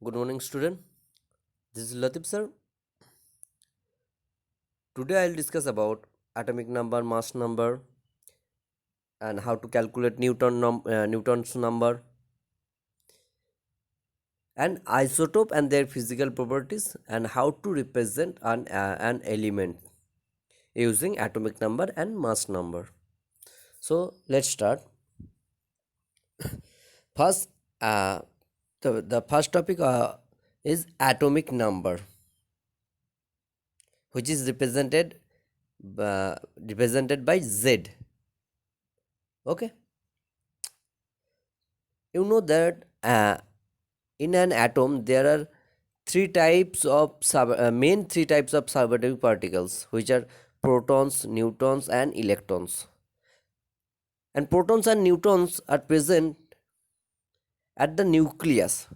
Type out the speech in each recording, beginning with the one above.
Good morning, student. This is Latif sir. Today I'll discuss about atomic number, mass number, and how to calculate Newton's number, and isotope and their physical properties, and how to represent an element using atomic number and mass number. So let's start. First, the first topic is atomic number, which is represented by Z. Okay, you know that in an atom there are main three types of subatomic particles, which are protons, neutrons, and electrons. And protons and neutrons are present at the nucleus,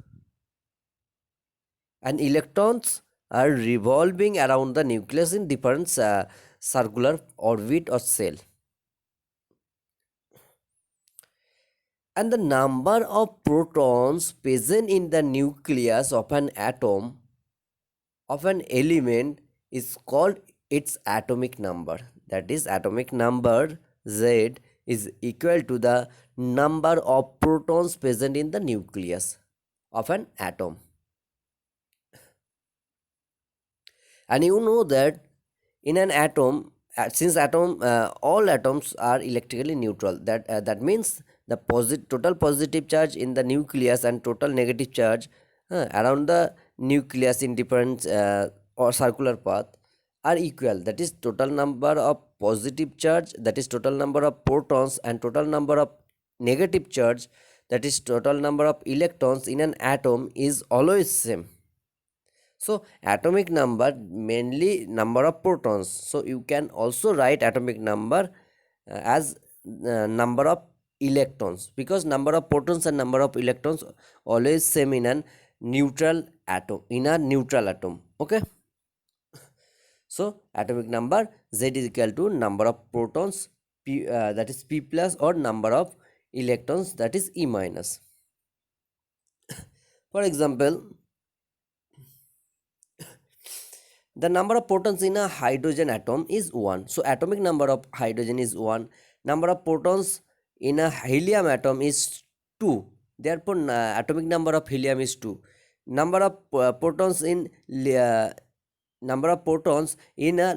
and electrons are revolving around the nucleus in different circular orbit or shell. And the number of protons present in the nucleus of an element is called its atomic number. That is, atomic number Z is equal to the number of protons present in the nucleus of an atom. And you know that in an atom, since all atoms are electrically neutral, that means the total positive charge in the nucleus and total negative charge around the nucleus in different or circular path are equal. That is, total number of positive charge, that is total number of protons, and total number of negative charge, that is total number of electrons in an atom, is always same. So atomic number mainly number of protons. So you can also write atomic number as number of electrons, because number of protons and number of electrons always same in a neutral atom. Okay. So atomic number Z is equal to number of protons, that is P plus, or number of electrons, that is E minus. For example, the number of protons in a hydrogen atom is 1. So atomic number of hydrogen is 1. Number of protons in a helium atom is 2. Therefore, atomic number of helium is 2. Number of protons in a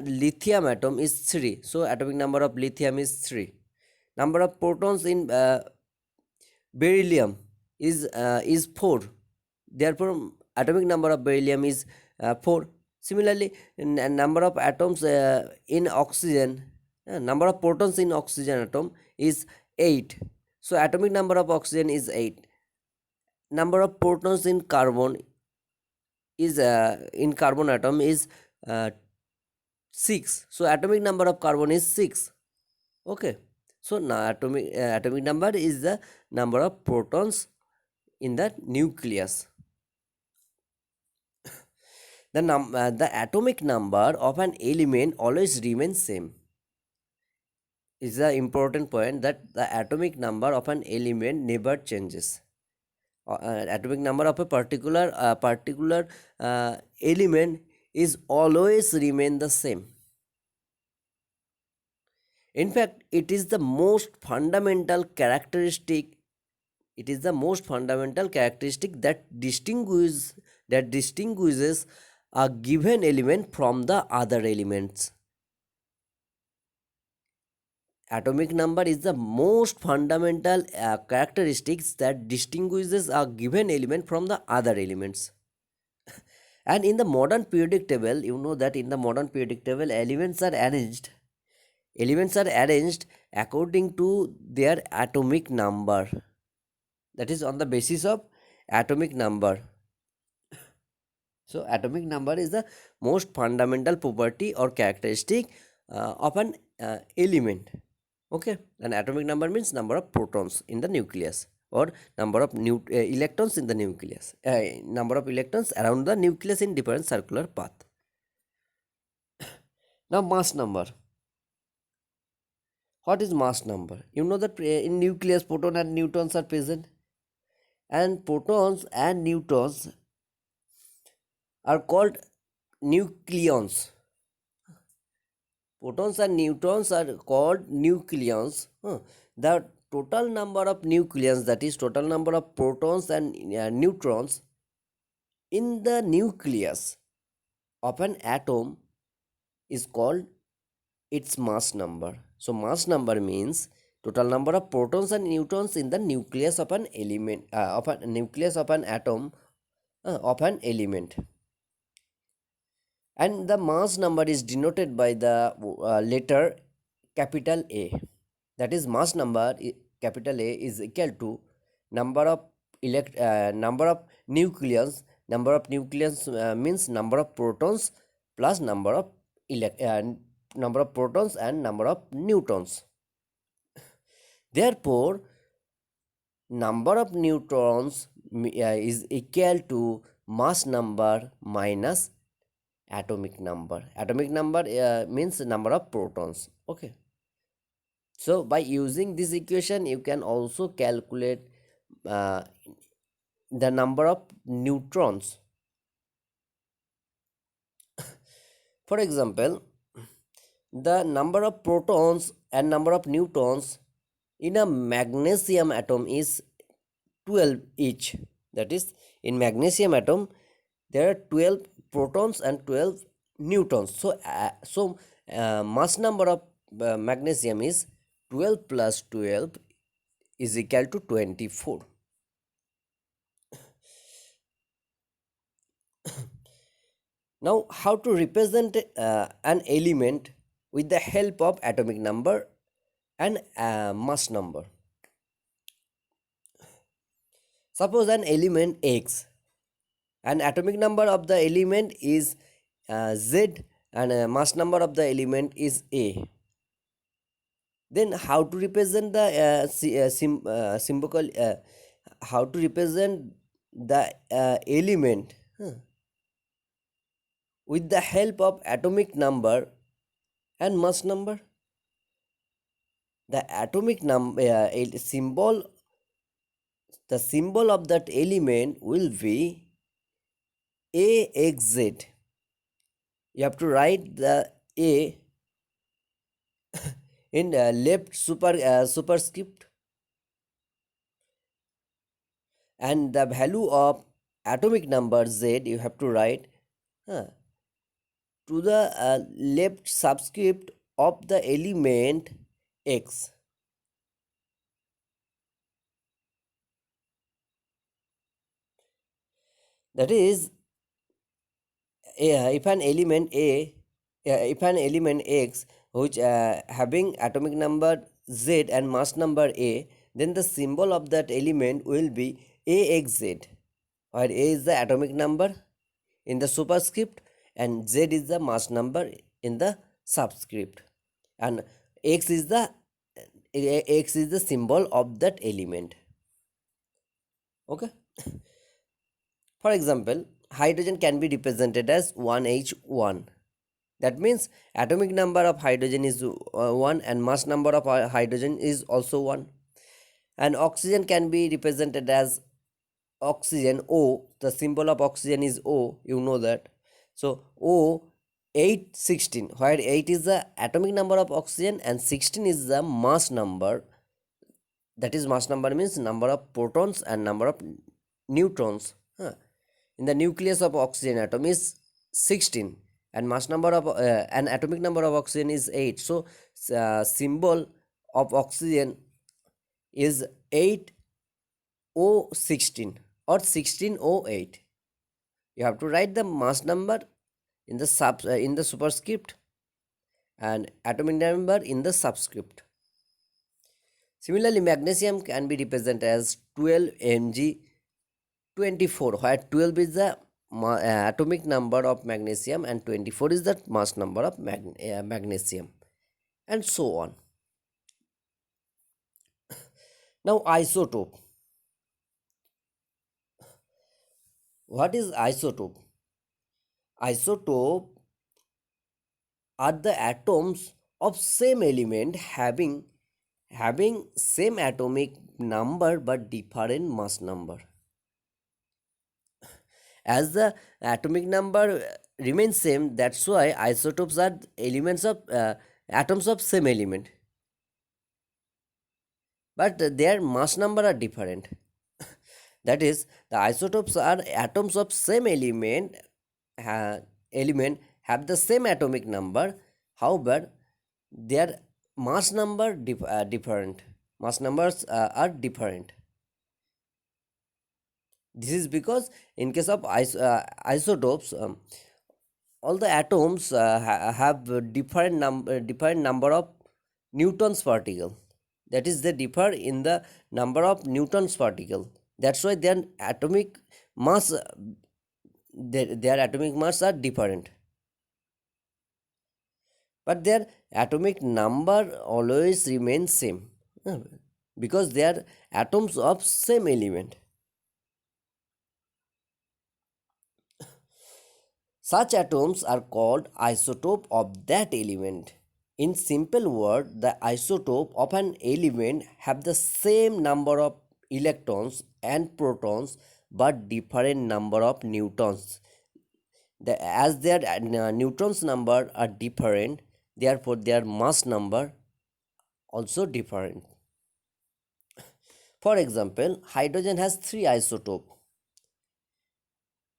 lithium atom is 3. So atomic number of lithium is 3. Number of protons in beryllium is 4. Therefore, atomic number of beryllium is 4. Similarly, number of atoms in oxygen, number of protons in oxygen atom is 8. So atomic number of oxygen is 8. Number of protons in carbon atom is 6. So atomic number of carbon is 6. Okay. So now atomic number is the number of protons in the nucleus. The atomic number of an element always remains same. Is the important point, that the atomic number of an element never changes. Atomic number of a particular element is always remain the same. In fact, it is the most fundamental characteristic. It is the most fundamental characteristic that distinguishes a given element from the other elements. Atomic number is the most fundamental characteristics that distinguishes a given element from the other elements. And in the modern periodic table, you know that in the modern periodic table, elements are arranged according to their atomic number. That is on the basis of atomic number. So atomic number is the most fundamental property or characteristic of an element. Okay, and atomic number means number of protons in the nucleus, or number of electrons in the nucleus, number of electrons around the nucleus in different circular path. Now mass number. What is mass number? You know that in nucleus proton and neutrons are present, and protons and neutrons are called nucleons. Protons and neutrons are called nucleons. The total number of nucleons, that is total number of protons and neutrons in the nucleus of an atom, is called its mass number. So mass number means total number of protons and neutrons in the nucleus of an element, of a nucleus of an atom, of an element. And the mass number is denoted by the letter capital A. That is, mass number capital A is equal to number of number of nucleons. Number of nucleons means number of protons plus number of protons and number of neutrons. Therefore, number of neutrons is equal to mass number minus atomic number. Atomic number means number of protons. Okay. So by using this equation, you can also calculate uh, the number of neutrons. For example, the number of protons and number of neutrons in a magnesium atom is 12 each. That is, in magnesium atom there are 12 protons and 12 neutrons. So mass number of magnesium is 12 plus 12 is equal to 24. Now, how to represent an element with the help of atomic number and mass number? Suppose an element X, and atomic number of the element is Z, and mass number of the element is A. Then how to represent the symbolical, how to represent the element with the help of atomic number and mass number? The atomic number symbol, the symbol of that element will be AXZ. You have to write the A in left superscript, and the value of atomic number Z you have to write to the left subscript of the element X. That is, if an element if an element X which having atomic number Z and mass number A, then the symbol of that element will be AXZ, where A is the atomic number in the superscript and Z is the mass number in the subscript, and X is the symbol of that element. Okay. For example, hydrogen can be represented as 1H1. That means atomic number of hydrogen is 1 and mass number of hydrogen is also 1. And oxygen can be represented as oxygen O. The symbol of oxygen is O, you know that. So O 816, where 8 is the atomic number of oxygen and 16 is the mass number. That is, mass number means number of protons and number of neutrons. In the nucleus of oxygen atom is 16 and mass number of and atomic number of oxygen is 8. So symbol of oxygen is 8O16 or 16O8. You have to write the mass number in the superscript and atomic number in the subscript. Similarly, magnesium can be represented as 12 Mg 24, where 12 is the atomic number of magnesium and 24 is the mass number of magnesium, and so on. Now, isotope. What is isotope? Isotope are the atoms of same element having same atomic number but different mass number. As the atomic number remains same, that's why isotopes are elements of atoms of same element, but their mass number are different. That is, the isotopes are atoms of same uh, element have the same atomic number. However, their mass number different. Mass numbers are different. This is because in case of isotopes, all the atoms have a different number of newtons particle. That is, they differ in the number of newtons particle. That's why mass their atomic mass are different, but their atomic number always remains same, uh, because they are atoms of same element. Such atoms are called isotope of that element. In simple word, the isotope of an element have the same number of electrons and protons but different number of newtons. As their neutrons number are different, therefore their mass number also different. For example, hydrogen has three isotopes.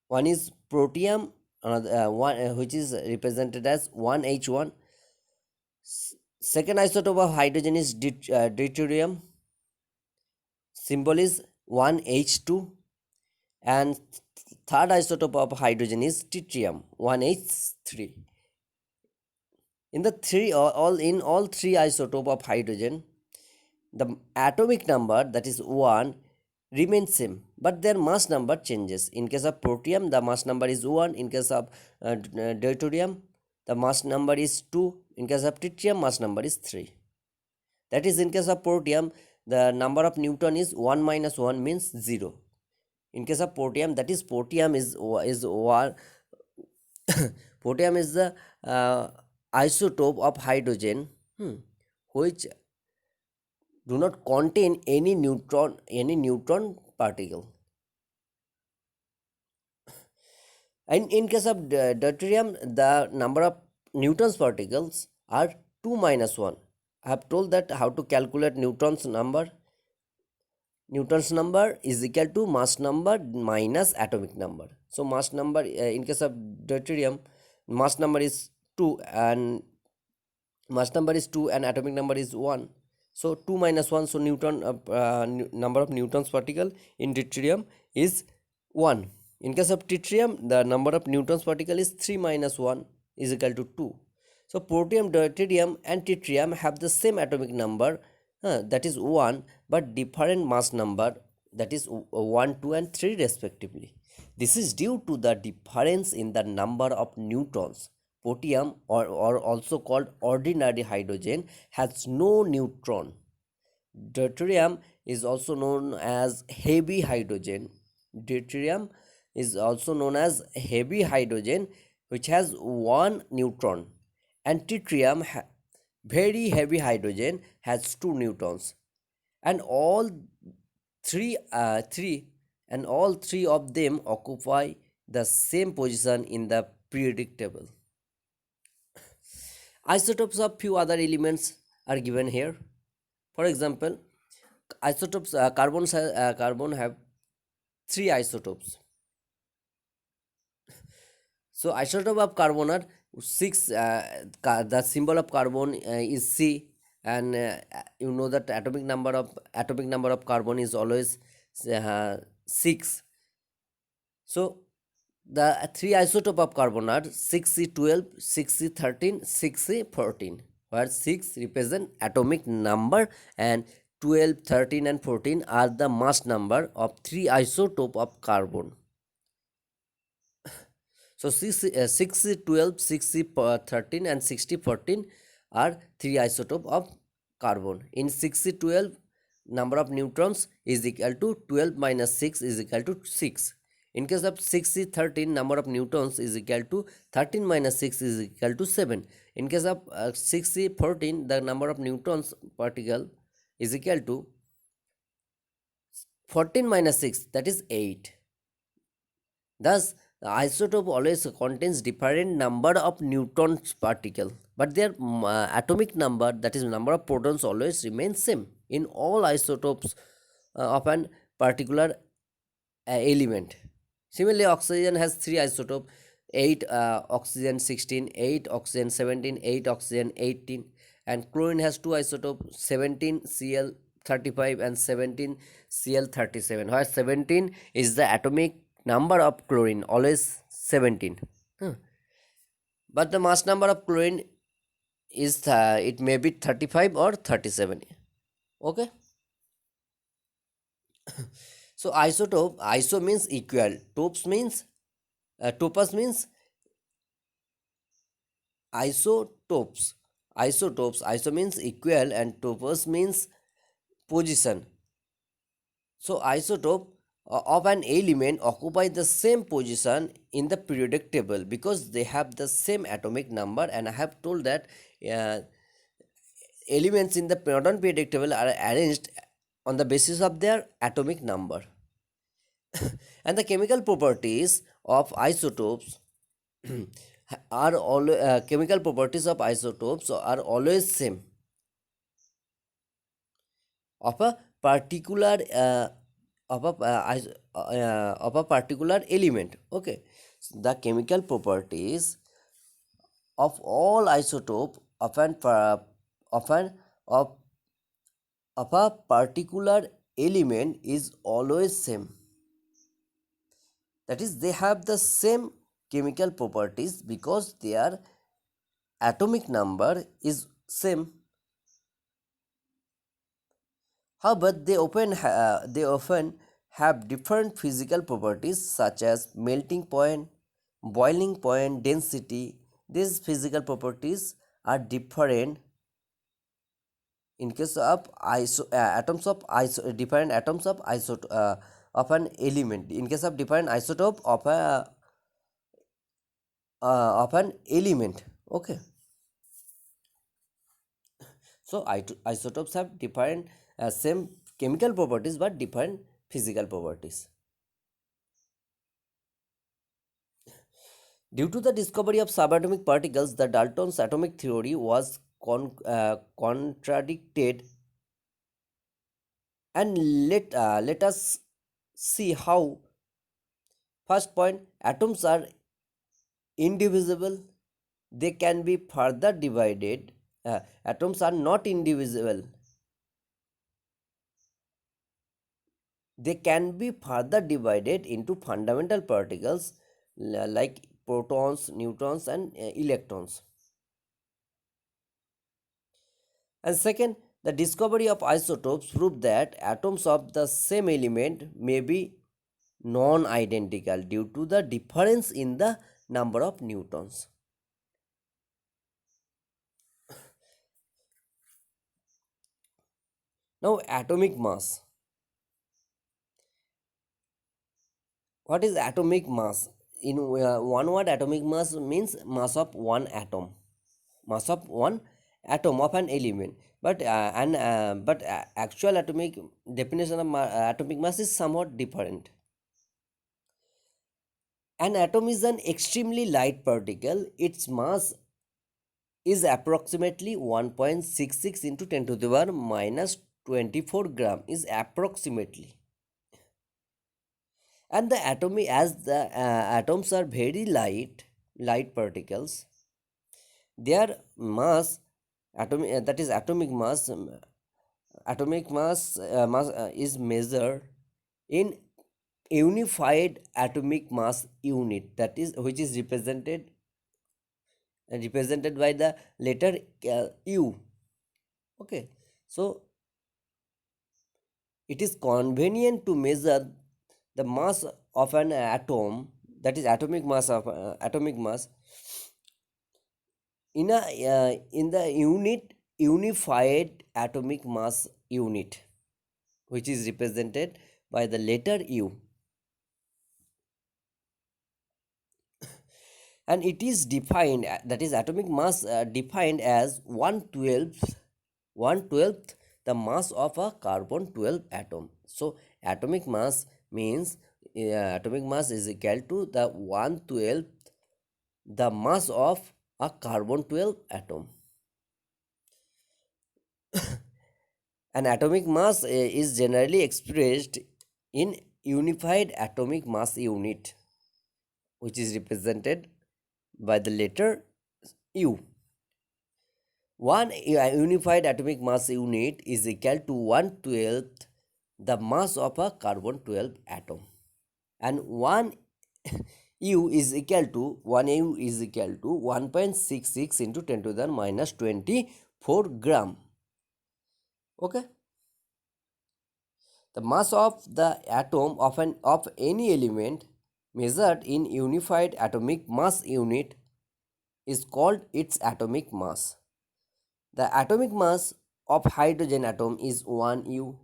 One is protium, another one which is represented as 1H1. Second isotope of hydrogen is deuterium. Symbol is 1H2. And third isotope of hydrogen is tritium, 1H3. In the all three isotope of hydrogen, the atomic number, that is 1, remains same, but their mass number changes. In case of protium, the mass number is 1. In case of deuterium, the mass number is 2. In case of tritium, mass number is 3. That is, in case of protium, the number of neutron is 1 minus 1 means 0. In case of protium, that is, protium is 1. Protium is the isotope of hydrogen, which do not contain any neutron particle. And in case of deuterium, the number of newtons particles are 2 minus 1. I have told that how to calculate newtons number. Newtons number is equal to mass number minus atomic number. So mass number, in case of deuterium, mass number is 2 and atomic number is 1. So 2 minus 1, so number of newtons particle in deuterium is 1. In case of tritium, the number of newtons particle is 3 minus 1 is equal to 2. So protium, deuterium and tritium have the same atomic number, that is 1, but different mass number, that is 1, 2 and 3 respectively. This is due to the difference in the number of neutrons. Protium, or also called ordinary hydrogen, has no neutron. Deuterium is also known as heavy hydrogen. Deuterium is also known as heavy hydrogen, which has one neutron. And tritium, very heavy hydrogen, has two neutrons. And all three of them occupy the same position in the periodic table. Isotopes of few other elements are given here. For example, isotopes, carbon have three isotopes. So isotope of carbon are 6. The symbol of carbon is C, and you know that atomic number of carbon is always 6. So the three isotope of carbon are 6C12, 6C13, 6C14, where 6 represent atomic number and 12, 13 and 14 are the mass number of three isotope of carbon. So 6C12, 6C13 and 6C14 are three isotope of carbon. In 6C12, number of neutrons is equal to 12 minus 6 is equal to 6. In case of 6C13, number of neutrons is equal to 13 minus 6 is equal to 7. In case of 6C14, the number of neutrons particle is equal to 14 minus 6, that is 8. Thus, the isotope always contains different number of neutrons particle, but their atomic number, that is number of protons, always remains same in all isotopes of an particular element. Similarly, oxygen has three isotopes: 8 oxygen 16, 8 oxygen 17, 8 oxygen 18, and chlorine has two isotopes: 17 Cl 35 and 17 Cl 37, where 17 is the atomic number of chlorine, always 17. Hmm. But the mass number of chlorine is it may be 35 or 37. Okay. So isotope, iso means equal, topes means topos means isotopes. Isotopes, iso means equal and topos means position. So isotope of an element occupy the same position in the periodic table because they have the same atomic number, and I have told that uh, elements in the modern periodic table are arranged on the basis of their atomic number. And the chemical properties of isotopes are all chemical properties of isotopes are always same of a particular of a particular element. Okay, so the chemical properties of all isotope of an of, of a particular element is always same. That is, they have the same chemical properties because their atomic number is same. However, they often have different physical properties such as melting point, boiling point, density. These physical properties are different in case of atoms of different atoms of an element. In case of different isotope of an element. Okay. So isotopes have different same chemical properties but different physical properties. Due to the discovery of subatomic particles, the Dalton's atomic theory was contradicted. And let us see how. First point: atoms are indivisible. They can be further divided. Atoms are not indivisible. They can be further divided into fundamental particles like protons, neutrons, and electrons. And second, the discovery of isotopes proved that atoms of the same element may be non identical due to the difference in the number of neutrons. Now, atomic mass. What is atomic mass? In one word, atomic mass means mass of one atom. Mass of one atom of an element. But actual atomic definition of atomic mass is somewhat different. An atom is an extremely light particle. Its mass is approximately 1.66 into 10 to the power minus 24 gram, is approximately. And the atomic, as the atoms are very light particles, their mass, that is atomic mass is measured in unified atomic mass unit, that is which is represented by the letter U. Okay, so it is convenient to measure the mass of an atom, that is atomic mass, in the unified atomic mass unit, which is represented by the letter U. And it is defined, that is atomic mass defined as 1/12 the mass of a carbon 12 atom. So atomic mass means atomic mass is equal to the 1/12 the mass of a carbon 12 atom. An atomic mass is generally expressed in unified atomic mass unit, which is represented by the letter U. One unified atomic mass unit is equal to 1/12 the mass of a carbon 12 atom, and 1 U is equal to 1 U is equal to 1.66 into 10 to the minus 24 gram. Okay, the mass of the atom of any element measured in unified atomic mass unit is called its atomic mass. The atomic mass of hydrogen atom is 1 U.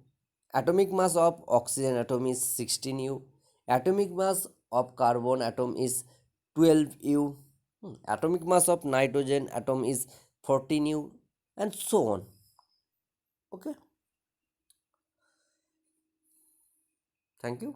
Atomic mass of oxygen atom is 16 U. Atomic mass of carbon atom is 12 U. Atomic mass of nitrogen atom is 14 U, and so on. Okay. Thank you.